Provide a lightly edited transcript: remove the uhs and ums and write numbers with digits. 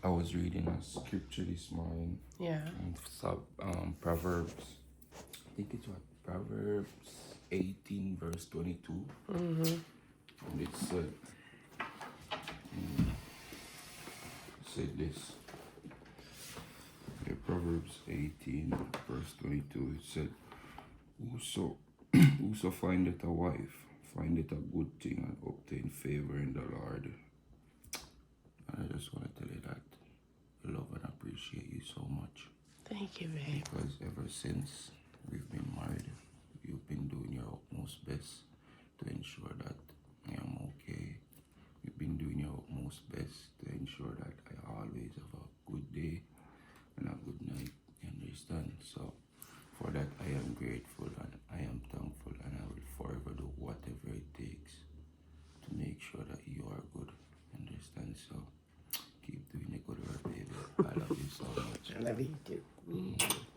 I was reading a scripture this morning. Yeah. Proverbs. I think it's what Proverbs 18 verse 22. And it said this. Proverbs 18 verse 22. It said, "Whoso whoso findeth a wife findeth a good thing and obtain favor in the Lord." And I just want to tell you that I love and appreciate you so much. Thank you, babe. Because ever since we've been married, you've been doing your utmost best to ensure that I am okay. You've been doing your utmost best to ensure that I always have a good day and a good night. You understand? So for that I am grateful and I am thankful, and I will forever do whatever it takes to make sure that you are good. Understand? So keep doing the good work, baby. I love you so much. I love you too.